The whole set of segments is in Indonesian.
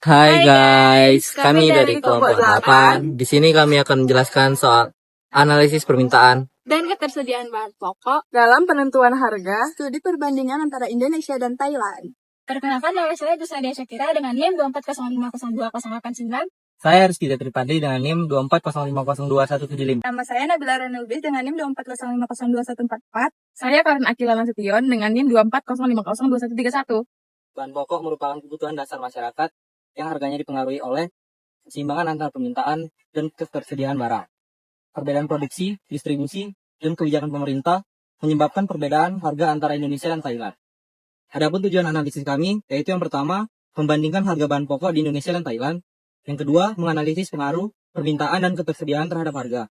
Hai Hai guys, guys, kami kami dari dari kelompok kelompok 8. Di sini kami akan menjelaskan soal analisis permintaan. dan ketersediaan bahan pokok. Dalam penentuan harga, studi perbandingan antara Indonesia dan Thailand. Perkenalkan nama saya Dusadia Syakira dengan NIM 240502089. Saya Rizky Tripadli dengan NIM 240502175. Nama saya Nabila Renubis dengan NIM 240502144. Saya Karen Akila Nasution dengan NIM 240502131. Bahan pokok merupakan kebutuhan dasar masyarakat yang harganya dipengaruhi oleh keseimbangan antara permintaan dan ketersediaan barang. Perbedaan produksi, distribusi, dan kebijakan pemerintah menyebabkan perbedaan harga antara Indonesia dan Thailand. Adapun tujuan analisis kami, yaitu yang pertama, membandingkan harga bahan pokok di Indonesia dan Thailand. Yang kedua, menganalisis pengaruh permintaan dan ketersediaan terhadap harga.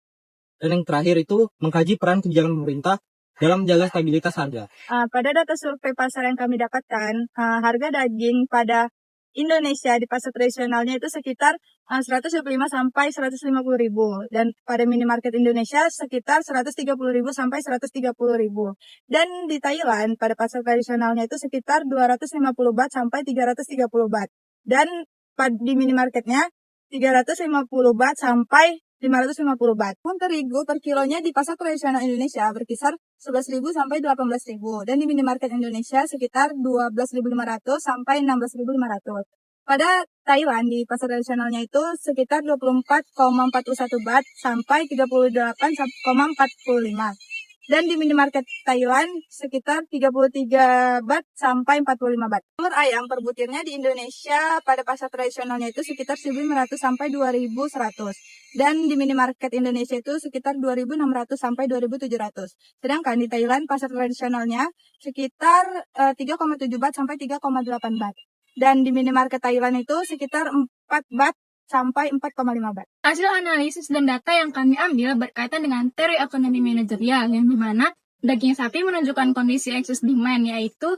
Dan yang terakhir itu, mengkaji peran kebijakan pemerintah dalam menjaga stabilitas harga. Pada data survei pasar yang kami dapatkan, harga daging pada Indonesia di pasar tradisionalnya itu sekitar 125 sampai 150 ribu, dan pada minimarket Indonesia sekitar 130 ribu sampai 130 ribu, dan di Thailand pada pasar tradisionalnya itu sekitar 250 baht sampai 330 baht, dan di minimarketnya 350 baht sampai 550 baht. Pun terigu per kilonya di pasar tradisional Indonesia berkisar 11.000 sampai 18.000, dan di minimarket Indonesia sekitar 12.500 sampai 16.500. Pada Thailand di pasar tradisionalnya itu sekitar 24,41 baht sampai 38,45. Dan di minimarket Thailand sekitar 33 baht sampai 45 baht. Telur ayam per butirnya di Indonesia pada pasar tradisionalnya itu sekitar 1.500 sampai 2.100. Dan di minimarket Indonesia itu sekitar 2.600 sampai 2.700. Sedangkan di Thailand pasar tradisionalnya sekitar 3,7 baht sampai 3,8 baht. Dan di minimarket Thailand itu sekitar 4 baht sampai 4,5 baht. Hasil analisis dan data yang kami ambil berkaitan dengan teori ekonomi manajerial, yang dimana daging sapi menunjukkan kondisi excess demand, yaitu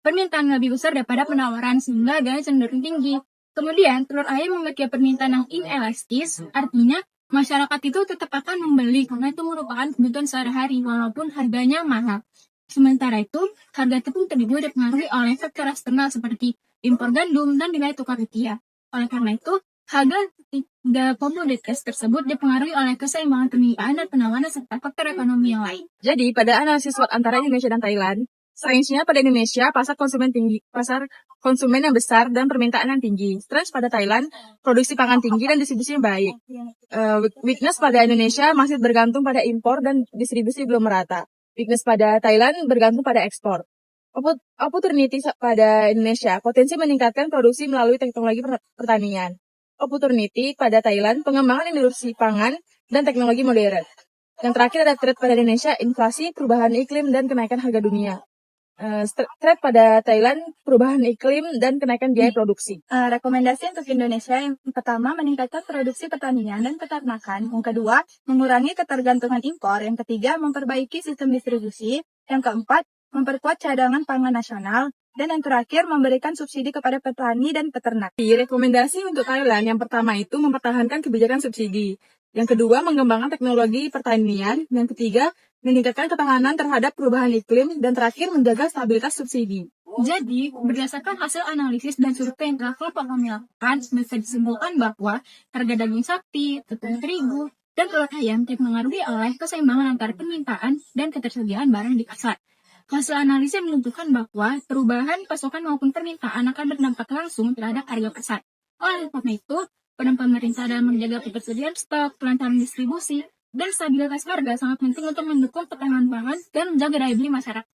permintaan lebih besar daripada penawaran sehingga harganya cenderung tinggi. Kemudian telur ayam memiliki permintaan yang inelastis, artinya masyarakat itu tetap akan membeli karena itu merupakan kebutuhan sehari-hari walaupun harganya mahal. Sementara itu, harga tepung terigu dipengaruhi oleh faktor eksternal seperti impor gandum dan nilai tukar rupiah. Oleh karena itu, harga tiga komoditas tersebut dipengaruhi oleh keseimbangan permintaan dan penawaran serta faktor ekonomi yang lain. Jadi, pada analisis SWOT antara Indonesia dan Thailand, range-nya pada Indonesia pasar konsumen tinggi, pasar konsumen yang besar dan permintaan yang tinggi. Strength pada Thailand, produksi pangan tinggi dan distribusinya baik. Weakness pada Indonesia masih bergantung pada impor dan distribusi belum merata. Weakness pada Thailand bergantung pada ekspor. Opportunity pada Indonesia, potensi meningkatkan produksi melalui teknologi pertanian. Opportunity pada Thailand, pengembangan industri pangan dan teknologi modern. Yang terakhir ada threat pada Indonesia, inflasi, perubahan iklim, dan kenaikan harga dunia. Threat pada Thailand, perubahan iklim, dan kenaikan biaya produksi. Rekomendasi untuk Indonesia yang pertama, meningkatkan produksi pertanian dan peternakan. Yang kedua, mengurangi ketergantungan impor. Yang ketiga, memperbaiki sistem distribusi. Yang keempat, memperkuat cadangan pangan nasional. Dan yang terakhir, memberikan subsidi kepada petani dan peternak. Rekomendasi untuk Thailand yang pertama itu mempertahankan kebijakan subsidi. Yang kedua, mengembangkan teknologi pertanian. Yang ketiga, meningkatkan ketahanan terhadap perubahan iklim. Dan terakhir, menjaga stabilitas subsidi. Jadi, berdasarkan hasil analisis dan survei yang telah kami lakukan, bisa disimpulkan bahwa harga daging sapi, tepung terigu, dan telur ayam dipengaruhi oleh keseimbangan antara permintaan dan ketersediaan barang di pasar. Hasil analisis menunjukkan bahwa perubahan pasokan maupun permintaan akan berdampak langsung terhadap harga pasar. Oleh karena itu, peran pemerintah dalam menjaga ketersediaan stok, kelancaran distribusi, dan stabilitas harga sangat penting untuk mendukung ketahanan pangan dan menjaga daya beli masyarakat.